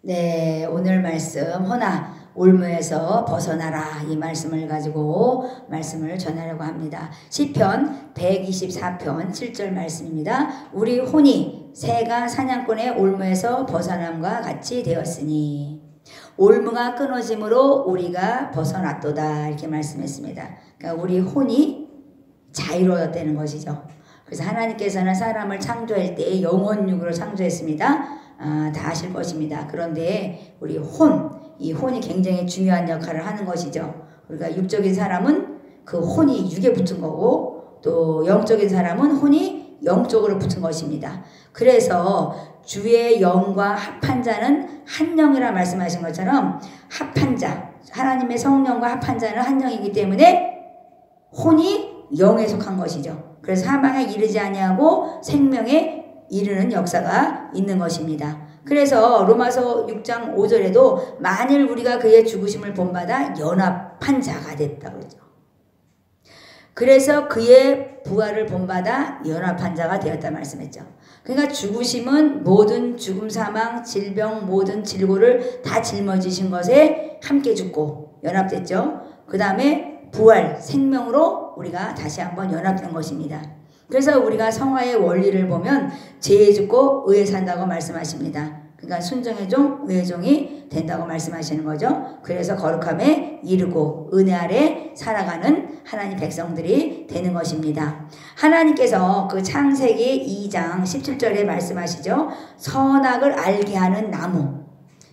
네, 오늘 말씀 허나 올무에서 벗어나라 이 말씀을 가지고 말씀을 전하려고 합니다. 시편 124편 7절 말씀입니다. 우리 혼이 새가 사냥꾼의 올무에서 벗어남과 같이 되었으니 올무가 끊어짐으로 우리가 벗어났도다 이렇게 말씀했습니다. 그러니까 우리 혼이 자유로웠다는 것이죠. 그래서 하나님께서는 사람을 창조할 때 영혼육으로 창조했습니다. 다 아실 것입니다. 그런데 우리 이 혼이 굉장히 중요한 역할을 하는 것이죠. 우리가 육적인 사람은 그 혼이 육에 붙은 거고 또 영적인 사람은 혼이 영적으로 붙은 것입니다. 그래서 주의 영과 합한 자는 한 영이라 말씀하신 것처럼 합한 자, 하나님의 성령과 합한 자는 한 영이기 때문에 혼이 영에 속한 것이죠. 그래서 사망에 이르지 아니하고 생명에 이르는 역사가 있는 것입니다. 그래서 로마서 6장 5절에도 만일 우리가 그의 죽으심을 본받아 연합한 자가 됐다 그러죠. 그래서 그의 부활을 본받아 연합한 자가 되었다 말씀했죠. 그러니까 죽으심은 모든 죽음, 사망, 질병, 모든 질고를 다 짊어지신 것에 함께 죽고 연합됐죠. 그 다음에 부활, 생명으로 우리가 다시 한번 연합된 것입니다. 그래서 우리가 성화의 원리를 보면 죄에 죽고 의에 산다고 말씀하십니다. 그러니까 순종의 종, 의의 종이 된다고 말씀하시는 거죠. 그래서 거룩함에 이르고 은혜 아래 살아가는 하나님 백성들이 되는 것입니다. 하나님께서 그 창세기 2장 17절에 말씀하시죠. 선악을 알게 하는 나무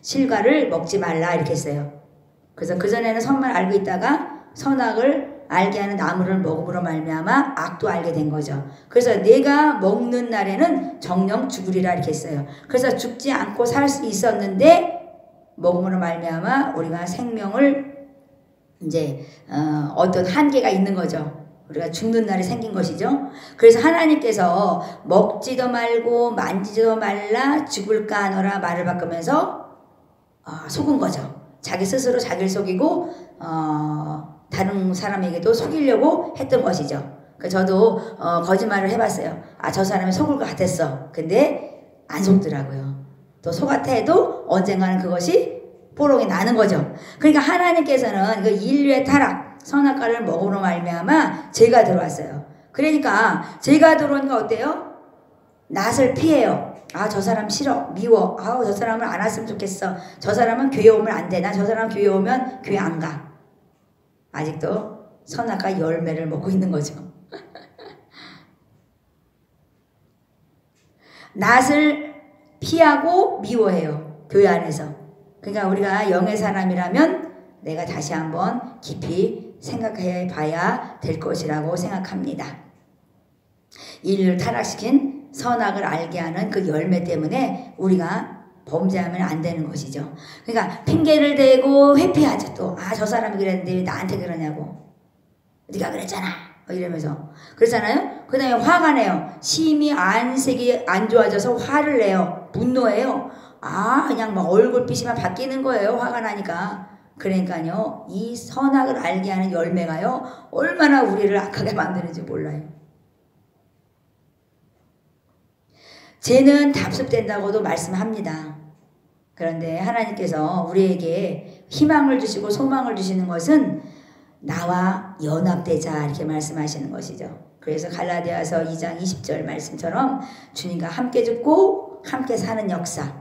실과를 먹지 말라 이렇게 했어요. 그래서 그전에는 선만 알고 있다가 선악을 알게 하는 나무를 먹음으로 말미암아 악도 알게 된 거죠. 그래서 내가 먹는 날에는 정령 죽으리라 이렇게 했어요. 그래서 죽지 않고 살 수 있었는데 먹음으로 말미암아 우리가 생명을 이제 어떤 한계가 있는 거죠. 우리가 죽는 날이 생긴 것이죠. 그래서 하나님께서 먹지도 말고 만지지도 말라 죽을까 하노라 말을 바꾸면서 속은 거죠. 자기 스스로 자기를 속이고 다른 사람에게도 속이려고 했던 것이죠. 저도 거짓말을 해봤어요. 저 사람이 속을 것 같았어. 근데 안 속더라고요. 또 속았다 해도 언젠가는 그것이 뽀록이 나는 거죠. 그러니까 하나님께서는 그 인류의 타락, 선악과를 먹으로 말미암아 죄가 들어왔어요. 그러니까 죄가 들어오니까 어때요? 낯을 피해요. 저 사람 싫어, 미워. 저 사람을 안 왔으면 좋겠어. 저 사람은 교회 오면 안 돼. 나 저 사람 교회 오면 교회 안 가. 아직도 선악과 열매를 먹고 있는 거죠. 낯을 피하고 미워해요. 교회 안에서. 그러니까 우리가 영의 사람이라면 내가 다시 한번 깊이 생각해 봐야 될 것이라고 생각합니다. 인류를 타락시킨 선악을 알게 하는 그 열매 때문에 우리가 범죄하면 안 되는 것이죠. 그러니까 핑계를 대고 회피하죠. 또 저 사람이 그랬는데 왜 나한테 그러냐고. 네가 그랬잖아. 이러면서 그렇잖아요. 그 다음에 화가 내요. 심히 안색이 안 좋아져서 화를 내요. 분노해요. 그냥 막 얼굴빛이 막 바뀌는 거예요. 화가 나니까. 그러니까요. 이 선악을 알게 하는 열매가요. 얼마나 우리를 악하게 만드는지 몰라요. 죄는 답습된다고도 말씀합니다. 그런데 하나님께서 우리에게 희망을 주시고 소망을 주시는 것은 나와 연합되자 이렇게 말씀하시는 것이죠. 그래서 갈라디아서 2장 20절 말씀처럼 주님과 함께 죽고 함께 사는 역사.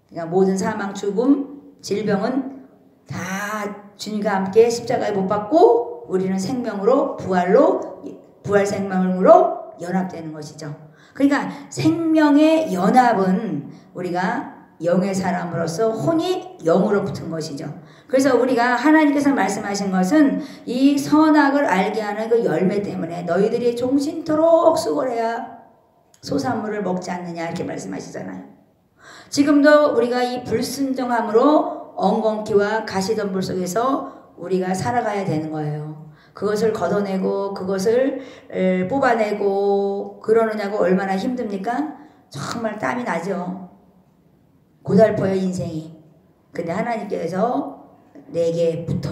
그러니까 모든 사망, 죽음, 질병은 다 주님과 함께 십자가에 못 박고 우리는 생명으로 부활 생명으로 연합되는 것이죠. 그러니까 생명의 연합은 우리가 영의 사람으로서 혼이 영으로 붙은 것이죠. 그래서 우리가 하나님께서 말씀하신 것은 이 선악을 알게 하는 그 열매 때문에 너희들이 종신토록 수고해야 소산물을 먹지 않느냐 이렇게 말씀하시잖아요. 지금도 우리가 이 불순종함으로 엉겅퀴와 가시덤불 속에서 우리가 살아가야 되는 거예요. 그것을 걷어내고 그것을 뽑아내고 그러느냐고 얼마나 힘듭니까? 정말 땀이 나죠. 고달퍼요 인생이. 근데 하나님께서 내게 붙어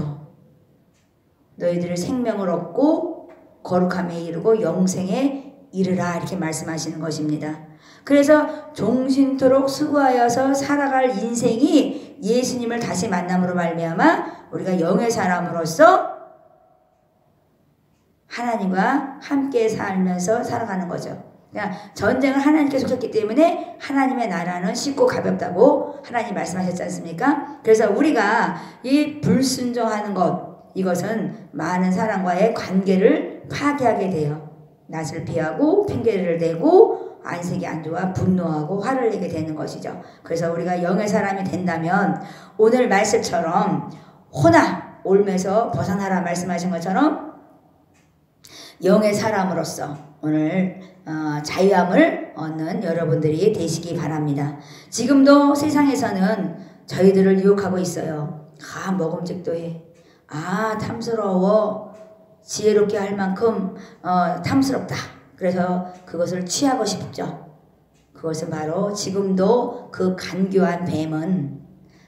너희들을 생명을 얻고 거룩함에 이르고 영생에 이르라 이렇게 말씀하시는 것입니다. 그래서 종신토록 수고하여서 살아갈 인생이 예수님을 다시 만남으로 말미암아 우리가 영의 사람으로서 하나님과 함께 살면서 살아가는 거죠. 그러니까 전쟁을 하나님께 속했기 때문에 하나님의 나라는 쉽고 가볍다고 하나님 말씀하셨지 않습니까? 그래서 우리가 이 불순종하는 것, 이것은 많은 사람과의 관계를 파괴하게 돼요. 낯을 피하고 핑계를 대고 안색이 안 좋아 분노하고 화를 내게 되는 것이죠. 그래서 우리가 영의 사람이 된다면 오늘 말씀처럼 호나 올매서 벗어나라 말씀하신 것처럼 영의 사람으로서 오늘 자유함을 얻는 여러분들이 되시기 바랍니다. 지금도 세상에서는 저희들을 유혹하고 있어요. 먹음직도 해. 탐스러워. 지혜롭게 할 만큼 탐스럽다. 그래서 그것을 취하고 싶죠. 그것은 바로 지금도 그 간교한 뱀은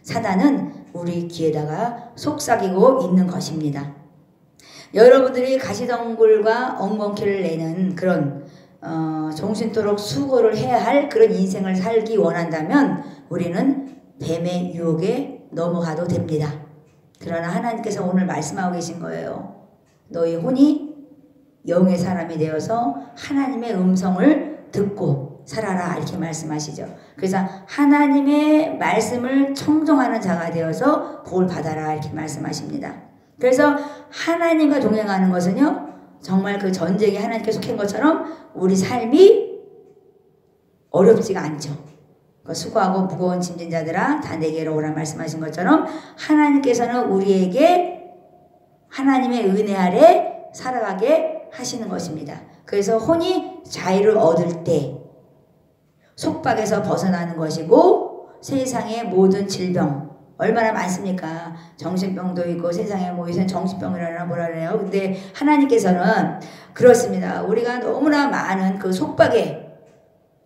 사단은 우리 귀에다가 속삭이고 있는 것입니다. 여러분들이 가시덩굴과 엉겅퀴를 내는 그런 종신토록 수고를 해야 할 그런 인생을 살기 원한다면 우리는 뱀의 유혹에 넘어가도 됩니다. 그러나 하나님께서 오늘 말씀하고 계신 거예요. 너희 혼이 영의 사람이 되어서 하나님의 음성을 듣고 살아라 이렇게 말씀하시죠. 그래서 하나님의 말씀을 청종하는 자가 되어서 복을 받아라 이렇게 말씀하십니다. 그래서 하나님과 동행하는 것은요 정말 그 전쟁이 하나님께 속한 것처럼 우리 삶이 어렵지가 않죠. 수고하고 무거운 짐진 자들아 다 내게로 오라 말씀하신 것처럼 하나님께서는 우리에게 하나님의 은혜 아래 살아가게 하시는 것입니다. 그래서 혼이 자유를 얻을 때 속박에서 벗어나는 것이고 세상의 모든 질병 얼마나 많습니까? 정신병도 있고 세상에 요새 정신병이라나 뭐라 그래요. 근데 하나님께서는 그렇습니다. 우리가 너무나 많은 그 속박에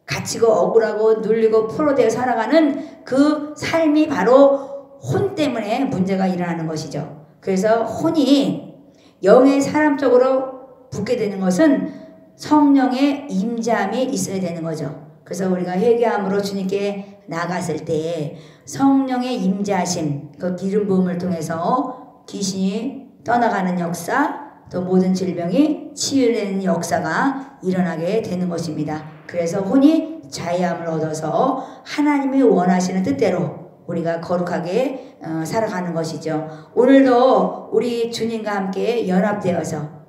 갇히고 억울하고 눌리고 포로되어 살아가는 그 삶이 바로 혼 때문에 문제가 일어나는 것이죠. 그래서 혼이 영의 사람 쪽으로 붙게 되는 것은 성령의 임재함이 있어야 되는 거죠. 그래서 우리가 회개함으로 주님께 나갔을 때 성령의 임재하심, 그 기름 부음을 통해서 귀신이 떠나가는 역사, 또 모든 질병이 치유되는 역사가 일어나게 되는 것입니다. 그래서 혼이 자유함을 얻어서 하나님이 원하시는 뜻대로 우리가 거룩하게 살아가는 것이죠. 오늘도 우리 주님과 함께 연합되어서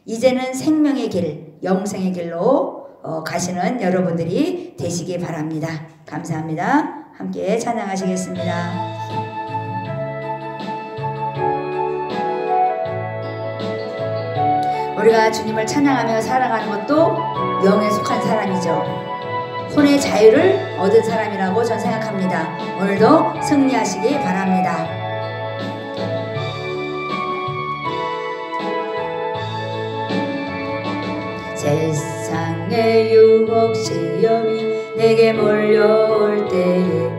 이제는 생명의 길, 영생의 길로 가시는 여러분들이 되시기 바랍니다. 감사합니다. 함께 찬양하시겠습니다. 우리가 주님을 찬양하며 살아가는 것도 영에 속한 사람이죠. 혼의 자유를 얻은 사람이라고 전 생각합니다. 오늘도 승리하시기 바랍니다. 세상의 유혹 시험이 내게 몰려올 때에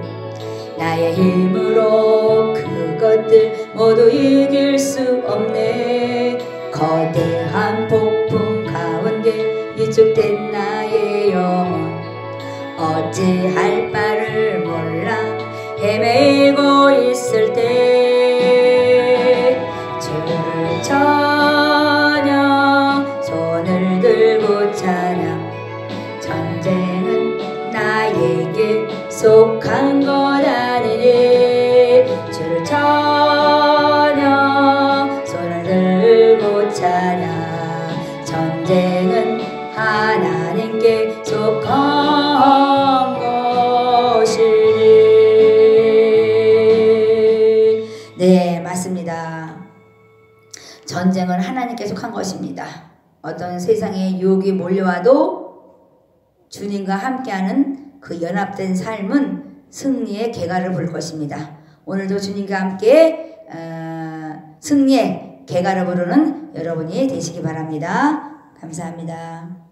나의 힘으로 그것들 모두 이길 수 없네. 거대한 폭풍 가운데 위축된 나의 영혼 어찌할 바를 몰라 헤매고 있을 때 주를 찬양 손을 들고 찬양 전쟁은 나에게 속한 것 아니니 주를 찬양 손을 들고 찬양 전쟁은 하나님께 속한 것이니. 네, 맞습니다. 전쟁은 하나님께 속한 것입니다. 어떤 세상의 유혹이 몰려와도 주님과 함께하는 그 연합된 삶은 승리의 개가를 부를 것입니다. 오늘도 주님과 함께 승리의 개가를 부르는 여러분이 되시기 바랍니다. 감사합니다.